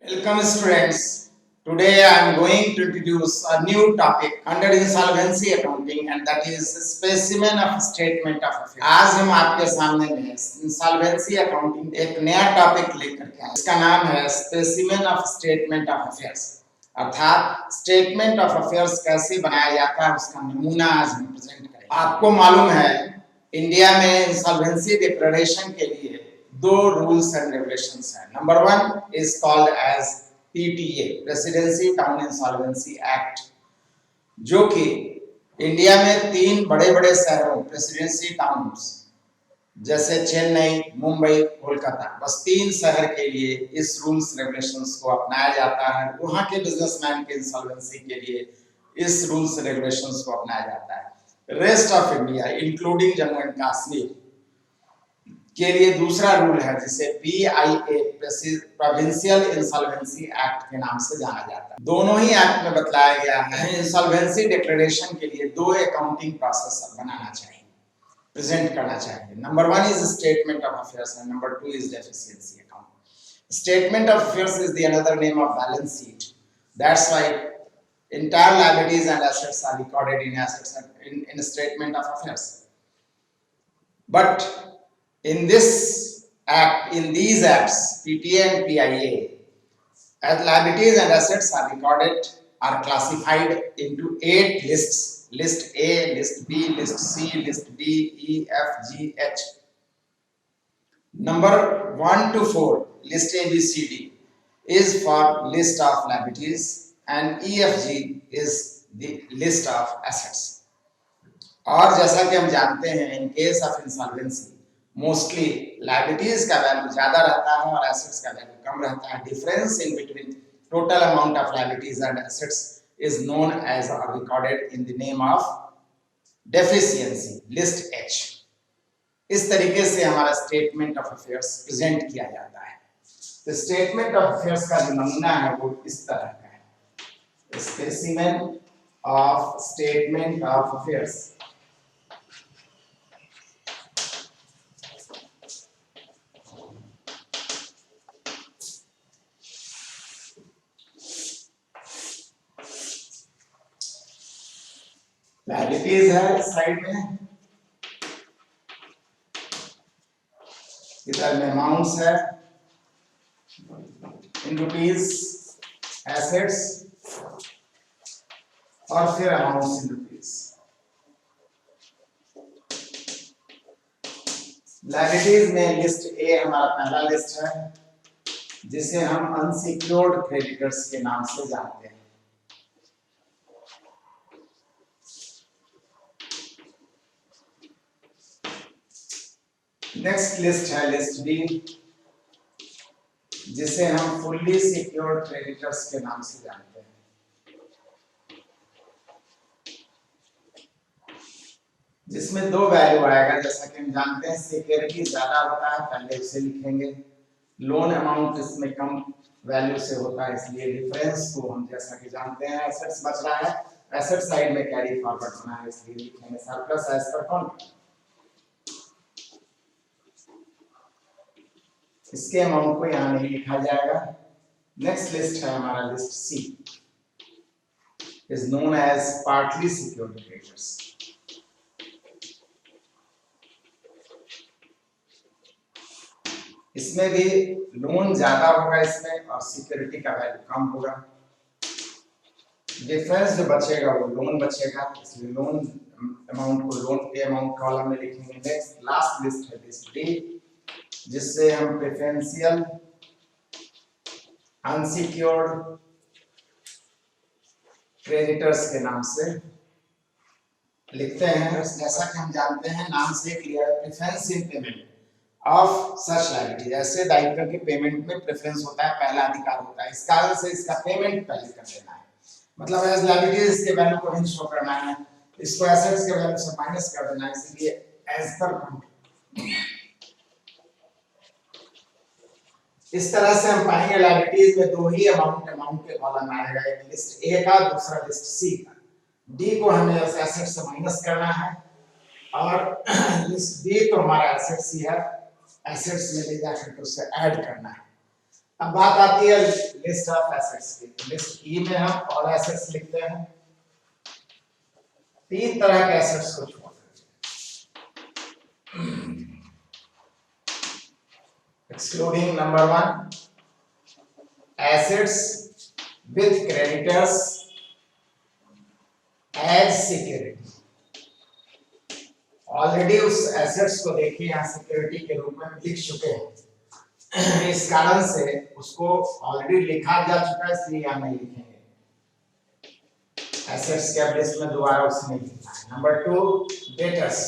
Welcome students. Today I am going to introduce a new topic under insolvency accounting and that is specimen of statement of affairs. आज हम आपके सामने में insolvency accounting एक नया topic लेकर के आए। इसका नाम है specimen of statement of affairs, अर्थात स्टेटमेंट ऑफ अफेयर्स कैसे बनाया जाता है उसका नमूना आज हम प्रेजेंट करेंगे। आपको मालूम है इंडिया में इंसॉल्वेंसी डिक्लेरेशन के लिए दो रूल्स एंड रेगुलेशंस हैं। Number 1 is called as PTA, presidency town insolvency act, जो कि इंडिया में तीन बड़े बड़े शहरों प्रेसिडेंसी टाउन्स जैसे चेन्नई, मुंबई, कोलकाता, बस तीन शहर के लिए इस रूल्स रेगुलेशंस को अपनाया जाता है। वहां के बिजनेसमैन के इंसॉल्वेंसी के लिए इस रूल्स रेगुलेशंस को अपनाया जाता है। Rest of India including Jammu and Kashmir के लिए दूसरा रूल है जिसे PIA, प्रोविंशियल इंसॉल्वेंसी एक्ट के नाम से जाना जाता है। दोनों ही एक्ट में बतलाया गया है इंसॉल्वेंसी डिक्लेरेशन के लिए दो अकाउंटिंग प्रोसेस बनाना चाहिए, प्रेजेंट करना चाहिए। Number 1 is statement of affairs and number 2 is deficiency account. Statement of affairs is the another name of balance sheet. That's why entire liabilities and assets are recorded in a statement of affairs. But in this act, in these acts, PTA and PIA, as liabilities and assets are recorded, are classified into 8 lists: list A, list B, list C, list D, E, F, G, H. Number 1 to 4, list A, B, C, D, is for list of liabilities, and E, F, G is the list of assets. और जैसा कि हम जानते हैं in case of insolvency mostly liabilities का value ज्यादा रहता है और एसेट्स का वैल्यू कम रहता है। Difference in between total amount of liabilities and assets is known as और recorded in the name of deficiency, list H। इस तरीके से हमारा स्टेटमेंट ऑफ अफेयर्स प्रेजेंट किया जाता है। तो स्टेटमेंट ऑफ अफेयर्स का जो नमूना है वो इस तरह का है, specimen of statement of affairs. Liabilities है इस साइड में, इधर में अमाउंट्स है इन रुपीज, एसेट्स और फिर अमाउंट्स इन रुपीज। लायबिलिटीज में लिस्ट ए हमारा पहला लिस्ट है जिसे हम अनसिक्योर्ड क्रेडिटर्स के नाम से जानते हैं। नेक्स्ट लिस्ट है लिस्ट बी जिसे हम फुल्ली सिक्योर्ड क्रेडिटर्स के नाम से जानते हैं। जिसमें दो वैल्यू आएगा, जैसा कि हम जानते हैं सिक्योरिटी ज्यादा होता है पहले उसे लिखेंगे, लोन अमाउंट इसमें कम वैल्यू से होता है, इसलिए डिफरेंस को हम जैसा कि जानते हैं एसेट्स बच रहा है, एसेट साइड में कैरी फॉरवर्ड होना है इसलिए लिखेंगे सरप्लस एज पर कॉन्ट। इसके अमाउंट को यहां नहीं लिखा जाएगा। नेक्स्ट लिस्ट है हमारा list C, is known as partly secured creditors. इसमें भी लोन ज्यादा होगा इसमें और सिक्योरिटी का वैल्यू कम होगा। डिफरेंस जो बचेगा वो लोन बचेगा, इसलिए लोन अमाउंट को लोन पे अमाउंट कॉलम में लिखेंगे। नेक्स्ट लास्ट लिस्ट है लिस्ट डी जिससे हम प्रेफरेंशियल अनसिक्योर्ड क्रेडिटर्स के नाम से लिखते हैं। जैसा कि हम जानते हैं नाम से clear, preference in payment of such liability, ऐसे दायित्व के पेमेंट में प्रेफरेंस होता है, पहला अधिकार होता है। इस कारण से इसका पेमेंट पहले कर देना है, मतलब एज लायबिलिटीज इसके वैल्यू को नहीं शो करना है, इसको एसेट्स के वैल्यू से माइनस कर देना है, इसलिए एज पर इस तरह से हम पाएंगे लायबिलिटीज में दो ही अमाउंट के कॉलम आएगा, एक लिस्ट ए का दूसरा लिस्ट सी का। डी को हमें एसेट से माइनस करना है और लिस्ट बी तो हमारा एसेट्स ही है, एसेट्स में ले जाकर के उससे ऐड करना है। अब बात आती है लिस्ट ऑफ एसेट्स की। तो लिस्ट ई में हम ऑल एसेट्स लिखते हैं। तीन तरह के एसेट्स को छोड़ excluding number 1 assets with creditors as security. Already उस एसेट्स को देखिए यहाँ सिक्योरिटी के रूप में लिख चुके हैं। इस कारण से उसको ऑलरेडी लिखा जा चुका है, इसलिए यहाँ नहीं लिखेंगे। एसेट्स के लिस्ट में दोबारा उसने लिखना है। नंबर 2 डेटर्स,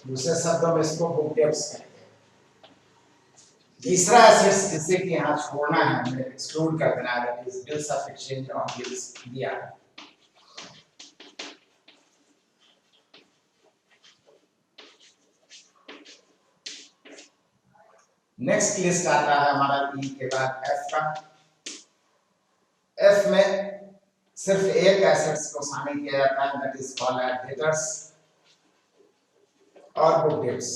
दूसरे शब्दों में इसको बुक डेब्ट्स कहते हैं। तीसरा एसेट्स जिसे कि यहाँ छोड़ना है, हमें एक्सक्लूड कर देना है, that is bills of exchange और बिल्स दिया। नेक्स्ट लिस्ट आता है हमारा ई के बाद एफ का। एफ में सिर्फ एक एसेट्स को शामिल किया जाता है, that is called as debtors और बुक डेब्ट्स।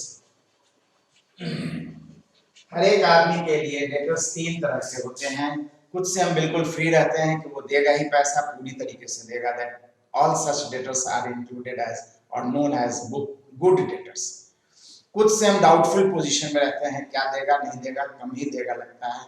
हर एक आदमी के लिए डेटर्स तीन तरह से होते हैं। कुछ से हम बिल्कुल फ्री रहते हैं कि वो देगा ही पैसा, पूरी तरीके से देगा, that all such debtors are included as और नोन एज गुड डेटर्स। कुछ से हम डाउटफुल पोजीशन में रहते हैं, क्या देगा नहीं देगा, कम ही देगा लगता है,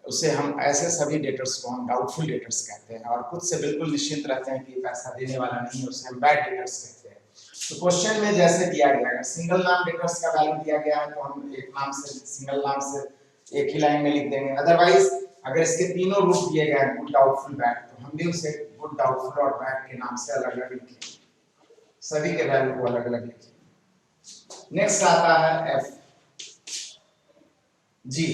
उसे हम ऐसे सभी डेटर्स को हम डाउटफुल डेटर्स कहते हैं। और कुछ से बिल्कुल निश्चिंत रहते हैं कि पैसा देने वाला नहीं है, उसे हम बैड डेटर्स कहते हैं। तो क्वेश्चन में जैसे दिया गया है, सिंगल नाम डेटर्स का वैल्यू दिया गया है, तो हम एक नाम से सिंगल नाम से एक ही लाइन में लिख देंगे। अदरवाइज अगर इसके तीनों रूप दिए गए हैं, गुड डाउटफुल बैड, तो हम भी उसे गुड डाउटफुल और बैड के नाम से अलग अलग लिखेंगे, सभी के वैल्यू को अलग अलग लिखेंगे। नेक्स्ट आता है एफ जी।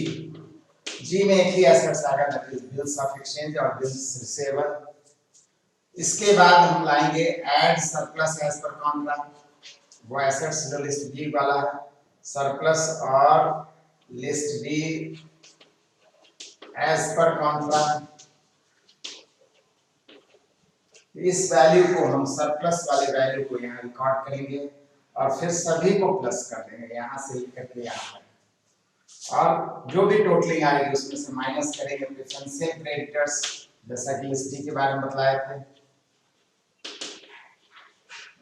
जी में एक ही एसेट्स आएगा, that is bills of exchange और बिल्स रिसीवेबल। इसके बाद हम लाएंगे add surplus as per contra, वो एसेट्स जो लिस्ट बी वाला है, सरप्लस और list B as per contra. इस वैल्यू को हम सरप्लस वाले वैल्यू को यहाँ रिकॉर्ड करेंगे और फिर सभी को प्लस कर देंगे, यहाँ से लेकर के यहाँ तक, और जो भी टोटलिंग आएगी उसमें से माइनस करेंगे प्रेफरेंशियल क्रेडिटर्स, जैसा कि लिस्ट डी के बारे में बतलाए थे,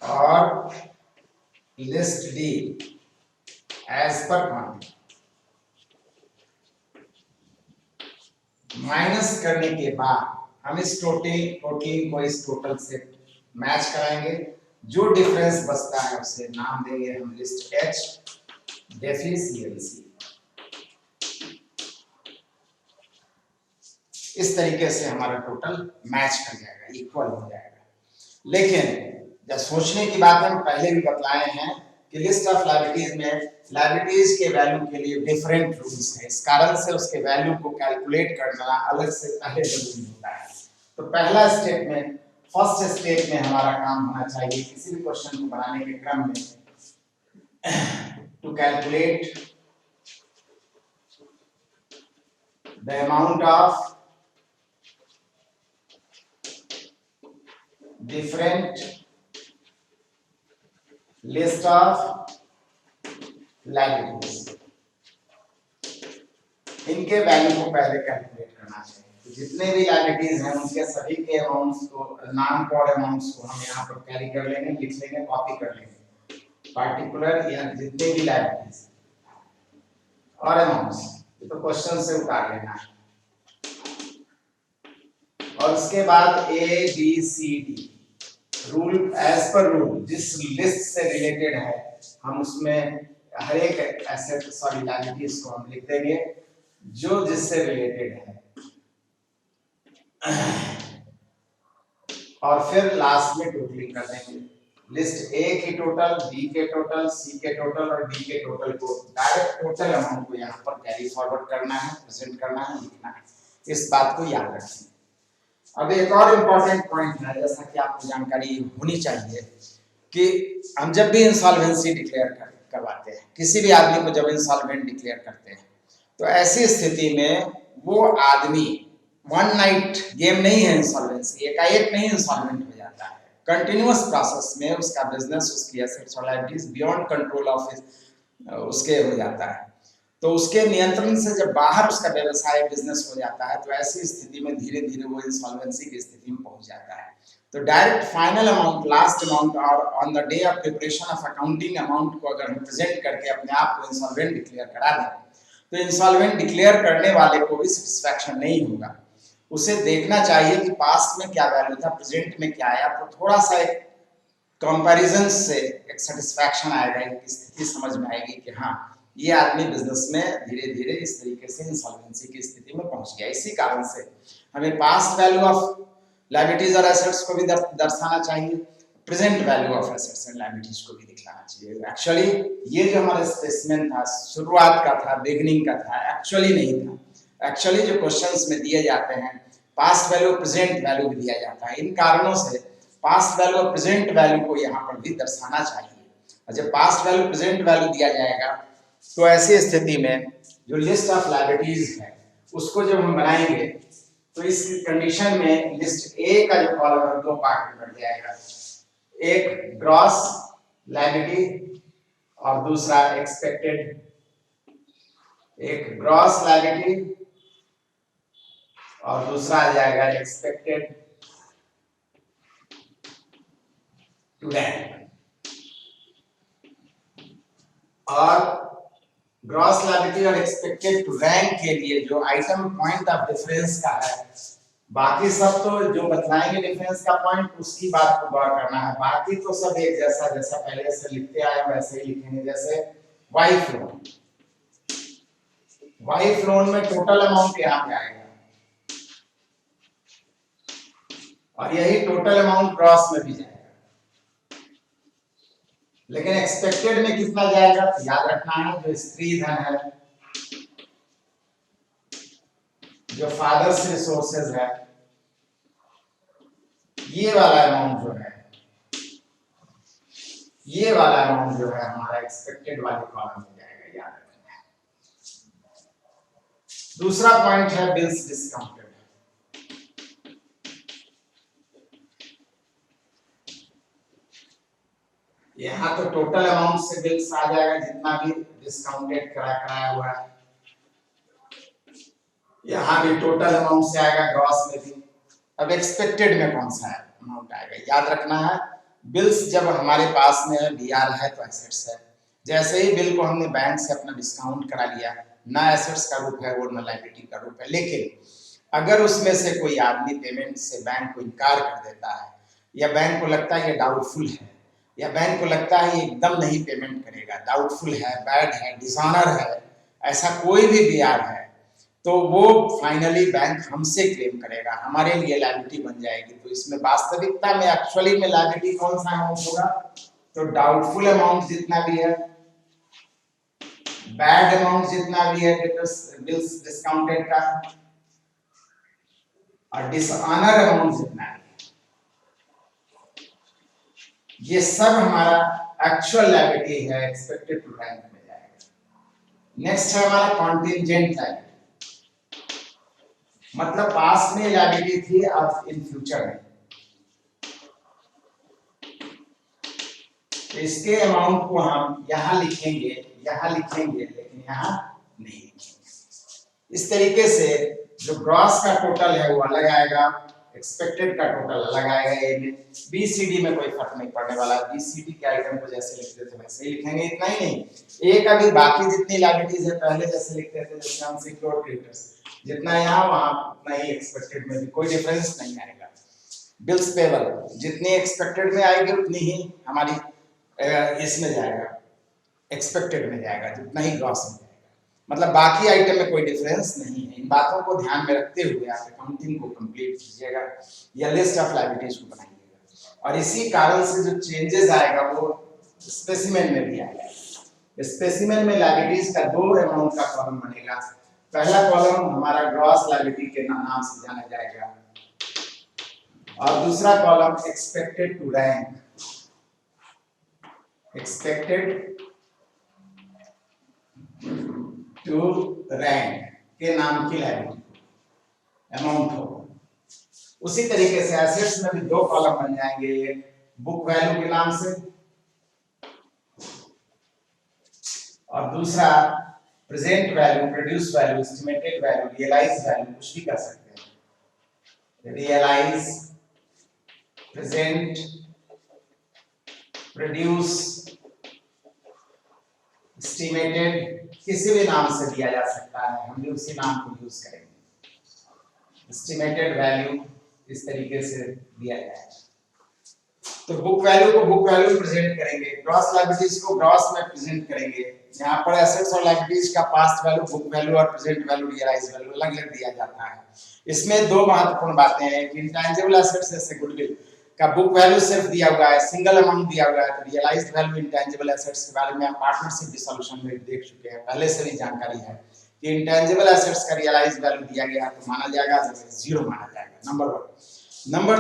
और list D as per quantity. Minus करने के बाद हम इस टोटलिंग को इस टोटल से मैच कराएंगे। जो डिफरेंस बचता है उसे नाम देंगे हम लिस्ट एच डेफिशिएंसी। इस तरीके से हमारा टोटल मैच कर जाएगा, इक्वल हो जाएगा। लेकिन जब सोचने की बात हम पहले भी बतलाए हैं कि लिस्ट ऑफ लायबिलिटीज में लायबिलिटीज के वैल्यू के लिए डिफरेंट रूल्स हैं, इस कारण से उसके वैल्यू को कैलकुलेट करना अलग से पहले जरूरी होता है। तो पहला स्टेप में, फर्स्ट स्टेप में हमारा काम होना चाहिए किसी भी क्वेश्चन को बनाने के क्रम में to calculate the amount of different list of liabilities। इनके वैल्यू को पहले कैलकुलेट करना चाहिए। तो जितने भी लायबिलिटीज हैं उनके सभी के अमाउंट्स को, नाम को और अमाउंट्स को हम यहाँ पर कैरी कर लेंगे, लिख लेंगे, कॉपी कर लेंगे। पार्टिकुलर या जितने भी लायबिलिटीज और अमाउंट्स, ये तो क्वेश्चन से उतार लेना है। और उसके बाद A B C D rule, as per rule, जिस लिस्ट से रिलेटेड है हम उसमें हर एक एसेट सॉरी लायबिलिटीज को हम लिख देंगे जो जिससे रिलेटेड है, और फिर लास्ट में टोटलिंग कर देंगे। लिस्ट ए की टोटल, बी के टोटल, सी के टोटल और डी के टोटल को डायरेक्ट टोटल अमाउंट को यहाँ पर कैरी फॉरवर्ड करना है, प्रेजेंट करना है, लिखना है। इस बात को याद रखें। अब एक और इम्पोर्टेंट पॉइंट है, जैसा कि आपको जानकारी होनी चाहिए कि हम जब भी इंसॉल्वेंसी डिक्लेयर करवाते हैं, किसी भी आदमी को जब इंसॉल्वेंट डिक्लेयर करते हैं, तो ऐसी स्थिति में वो आदमी वन नाइट गेम नहीं है इंसॉल्वेंसी, एकाएक नहीं इंसॉल्वेंट हो जाता है। कंटिन्यूअस प्रोसेस में उसका बिजनेस, उसकी एसेट्स और लायबिलिटीज बियॉन्ड कंट्रोल ऑफ उसके हो जाता है। तो उसके नियंत्रण से जब बाहर उसका व्यवसाय बिजनेस हो जाता है तो ऐसी स्थिति में धीरे धीरे वो इंसॉल्वेंसी की स्थिति में पहुंच जाता है। तो direct final amount, last amount और on the day of preparation of accounting amount को अगर हम प्रेजेंट करके अपने आप को इंसॉल्वेंट डिक्लेयर करा दें तो इंसॉल्वेंट डिक्लेयर करने वाले को भी सेटिस्फैक्शन नहीं होगा। उसे देखना चाहिए कि पास्ट में क्या वैल्यू था, प्रेजेंट में क्या आया, तो थोड़ा सा एक कंपैरिजन से एक सेटिस्फैक्शन आएगा, एक स्थिति समझ में आएगी कि हाँ ये आदमी बिजनेस में धीरे धीरे इस तरीके से इंसॉल्वेंसी की स्थिति में पहुंच गया। इसी कारण से हमें पास्ट वैल्यू ऑफ लायबिलिटीज और एसेट्स को भी दर्शाना चाहिए, present value of assets and liabilities को भी दिखाना चाहिए। एक्चुअली ये जो हमारा स्पेसिमेन था शुरुआत का था, बिगिनिंग का था, एक्चुअली नहीं था। एक्चुअली जो क्वेश्चंस में दिए जाते हैं पास्ट वैल्यू प्रेजेंट वैल्यू भी दिया जाता है। इन कारणों से पास्ट वैल्यू और प्रेजेंट वैल्यू को यहाँ पर भी दर्शाना चाहिए। और जब पास्ट वैल्यू प्रेजेंट वैल्यू दिया जाएगा तो ऐसी स्थिति में जो लिस्ट ऑफ लायबिलिटीज है उसको जब हम बनाएंगे तो इस कंडीशन में लिस्ट ए का जो कॉलम है दो पार्ट में बन जाएगा, एक ग्रॉस लायबिलिटी और दूसरा एक्सपेक्टेड। एक ग्रॉस लायबिलिटी और दूसरा आ जाएगा एक्सपेक्टेड टू रैंक। और ग्रॉस लायबिलिटी और एक्सपेक्टेड टू रैंक के लिए जो आइटम पॉइंट ऑफ डिफरेंस का है, बाकी सब तो जो बतलाएंगे डिफरेंस का पॉइंट उसकी बात को गौर करना है, बाकी तो सब एक जैसा जैसा पहले से लिखते आए वैसे ही लिखेंगे। जैसे वाइफ लोन, वाइफ लोन में टोटल अमाउंट यहाँ पे आएगा और यही टोटल अमाउंट ग्रॉस में भी जाएगा, लेकिन एक्सपेक्टेड में कितना जाएगा तो याद रखना है जो स्त्री धन है, जो फादर्स रिसोर्सेज है, ये वाला अमाउंट जो है, ये वाला अमाउंट जो है हमारा एक्सपेक्टेड वाले कॉलम में जाएगा, याद रखना है। दूसरा पॉइंट है बिल्स डिस्काउंटेड। यहाँ तो टोटल अमाउंट से बिल्स आ जाएगा जितना भी डिस्काउंटेड कराया हुआ है, यहाँ भी टोटल अमाउंट से आएगा, ग्रॉस में भी। अब एक्सपेक्टेड में कौन सा अमाउंट आएगा, याद रखना है बिल्स जब हमारे पास में बीआर है तो एसेट्स है। जैसे ही बिल को हमने बैंक से अपना डिस्काउंट करा लिया, ना एसेट्स का रूप है वो ना लायबिलिटी का रूप है। लेकिन अगर उसमें से कोई आदमी पेमेंट से बैंक को इनकार कर देता है, या बैंक को लगता है ये डाउटफुल है, या बैंक को लगता है ये एकदम नहीं पेमेंट करेगा, डाउटफुल है, बैड है, डिसऑनर है, ऐसा कोई भी बीआर है, तो वो फाइनली बैंक हमसे क्लेम करेगा, हमारे लिए लायबिलिटी बन जाएगी। तो इसमें वास्तविकता में एक्चुअली में लायबिलिटी कौन सा अमाउंट होगा, तो डाउटफुल अमाउंट जितना भी है, बैड अमाउंट जितना भी है बिल्स डिस्काउंटेड का, और डिसऑनर अमाउंट जितना है, ये सब हमारा एक्चुअल लायबिलिटी है, एक्सपेक्टेड टू रैंक में जाएगा। नेक्स्ट है हमारा कॉन्टिंजेंट लायबिलिटी, मतलब पास्ट में लायबिलिटी थी अब इन फ्यूचर में, तो इसके अमाउंट को हम यहां लिखेंगे, लेकिन यहां नहीं लिखेंगे। इस तरीके से जो ग्रॉस का टोटल है वो अलग आएगा, एक्सपेक्टेड का टोटल अलग आएगा। ए में बी सी डी में कोई फर्क नहीं पड़ने वाला, बी सी डी के आइटम को जैसे लिखते थे वैसे ही लिखेंगे। इतना ही नहीं, ए का भी बाकी जितनी लायबिलिटीज है पहले जैसे लिखते थे, जैसे अनसिक्योर्ड क्रेडिटर्स, जितना यहाँ वहां उतना ही एक्सपेक्टेड में भी, कोई डिफरेंस नहीं आएगा। बिल्स पेबल जितनी एक्सपेक्टेड में आएगी उतनी ही हमारी इसमें जाएगा, एक्सपेक्टेड में जाएगा, जितना ही ग्रॉस में जाएगा, मतलब बाकी आइटम में कोई डिफरेंस नहीं है। इन बातों को ध्यान में रखते हुए आप अकाउंटिंग को कंप्लीट कीजिएगा या लिस्ट ऑफ लायबिलिटीज को बनाइएगा, और इसी कारण से जो चेंजेस आएगा वो स्पेसिमेन में भी आएगा। स्पेसिमेन में लायबिलिटीज का दो अमाउंट का कॉलम बनेगा। पहला कॉलम हमारा ग्रॉस लायबिलिटी के नाम से जाना जाएगा, और दूसरा column expected to rank, expected to rank के नाम की लायबिलिटी अमाउंट हो। उसी तरीके से एसेट्स में भी दो कॉलम बन जाएंगे, एक बुक वैल्यू के नाम से और दूसरा present value, produce value, estimated value, realise value, कुछ भी कर सकते हैं। रियलाइज, प्रेजेंट, प्रोड्यूस, एस्टिमेटेड, किसी भी नाम से दिया जा सकता है, हम भी उसी नाम को यूज करेंगे। एस्टिमेटेड वैल्यू इस तरीके से दिया जाएगा। तो बुक वैल्यू को बुक वैल्यू प्रेजेंट करेंगे, ग्रॉस लायबिलिटीज को ग्रॉस में प्रेजेंट करेंगे। यहाँ पर एसेट्स और लायबिलिटीज का पास्ट वैल्यू, बुक वैल्यू और प्रेजेंट वैल्यू, रियलाइज वैल्यू अलग-अलग दिया जाता है। इसमें दो महत्वपूर्ण बातें हैं कि इंटेंजिबल एसेट्स जैसे गुडविल का बुक वैल्यू सिर्फ दिया हुआ है, सिंगल अमाउंट दिया हुआ है। तो रियलाइज्ड वैल्यू इंटेंजिबल एसेट्स के बारे में आप पार्टनरशिप डिसोल्यूशन में देख चुके हैं, पहले से भी जानकारी है कि इंटेंजिबल एसेट्स का रियलाइज्ड वैल्यू दिया गया तो माना जाएगा, जीरो माना जाएगा। नंबर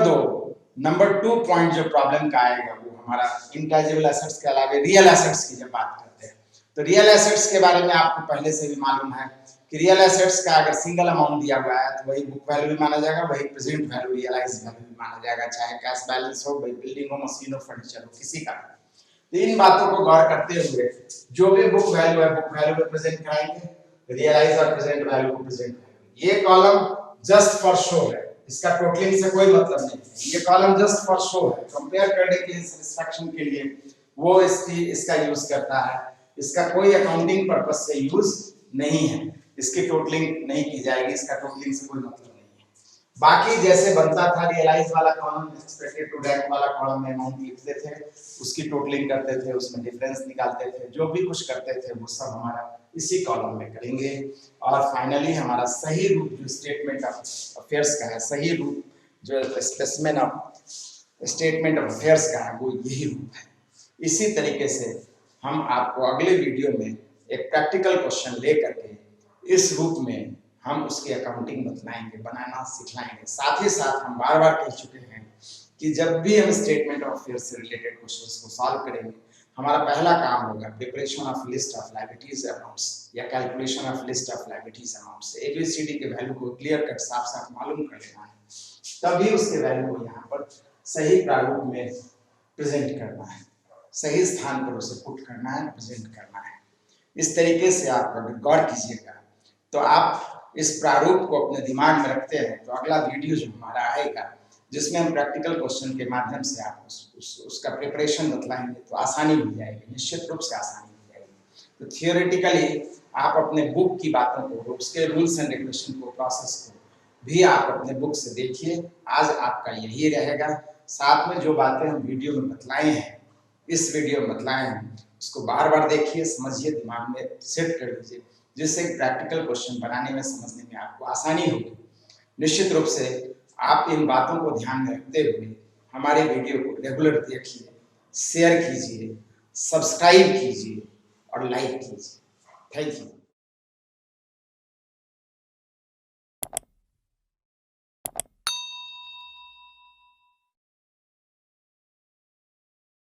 1। नंबर 2 पॉइंट जो प्रॉब्लम का आएगा वो हमारा इंटेंजिबल एसेट्स के अलावा रियल एसेट्स की जब बात करते हैं तो रियल एसेट्स के बारे में आपको पहले से भी मालूम है कि रियल एसेट्स का अगर सिंगल अमाउंट दिया हुआ है तो वही बुक वैल्यू भी माना जाएगा, वही प्रेजेंट वैल्यू, रियलाइज वैल्यू भी माना जाएगा, चाहे कैश बैलेंस हो, भाई बिल्डिंग हो, मशीन हो, फर्नीचर हो, किसी का। तो इन बातों को गौर करते हुए जो भी बुक वैल्यू है बुक वैल्यू में प्रेजेंट कराएंगे, रियलाइज और प्रेजेंट वैल्यू को प्रेजेंट करेंगे। ये कॉलम जस्ट फॉर शो है, इसका टोटलिंग से कोई मतलब नहीं है। ये कॉलम जस्ट फॉर शो है, कंपेयर करने के लिए, सैटिस्फैक्शन के लिए वो इसका यूज करता है। इसका कोई अकाउंटिंग पर्पस से यूज नहीं है, इसकी टोटलिंग नहीं की जाएगी, इसका टोटलिंग से कोई मतलब नहीं है। बाकी जैसे बनता था रियलाइज वाला कॉलम, एक्सपेक्टेड टू रैंक वाला कॉलम में अमाउंट लिखते थे, उसकी टोटलिंग करते थे, उसमें डिफरेंस निकालते थे, जो भी कुछ करते थे वो सब हमारा इसी कॉलम में करेंगे। और फाइनली हमारा सही रूप जो स्टेटमेंट ऑफ अफेयर्स का है, सही रूप जो specimen of statement of affairs का है वो यही रूप है। इसी तरीके से हम आपको अगले वीडियो में एक प्रैक्टिकल क्वेश्चन लेकर के इस रूप में हम उसकी अकाउंटिंग बतलाएंगे, बनाना सिखलाएंगे। साथ ही साथ हम बार बार कह चुके हैं कि जब भी हम स्टेटमेंट ऑफ अफेयर्स से रिलेटेड क्वेश्चंस को सॉल्व करेंगे, हमारा पहला काम होगा preparation of list of liabilities amounts या calculation of list of liabilities amounts. ABCD के वैल्यू को क्लियर कट साफ साफ मालूम कर लेना है, तभी उसके वैल्यू को यहाँ पर सही प्रारूप में प्रेजेंट करना है, सही स्थान पर उसे पुट करना है, प्रेजेंट करना है। इस तरीके से आप अगर गौर कीजिएगा तो आप इस प्रारूप को अपने दिमाग में रखते हैं तो अगला वीडियो जो हमारा आएगा जिसमें हम प्रैक्टिकल क्वेश्चन के माध्यम से आप उसका प्रिपरेशन बतलाएंगे तो आसानी हो जाएगी, निश्चित रूप से आसानी हो जाएगी। तो थियोरेटिकली आप अपने बुक की बातों को, उसके रूल्स एंड रेगुलेशन को, प्रोसेस को भी आप अपने बुक से देखिए। आज आपका यही रहेगा। साथ में जो बातें हम वीडियो में बतलाए हैं, इस वीडियो में बतलाए हैं, उसको बार बार देखिए, समझिए, दिमाग में सेट कर लीजिए, जिससे प्रैक्टिकल क्वेश्चन बनाने में, समझने में आपको आसानी होगी। निश्चित रूप से आप इन बातों को ध्यान में रखते हुए हमारे वीडियो को रेगुलर देखिए, शेयर कीजिए, सब्सक्राइब कीजिए और लाइक कीजिए। Thank you.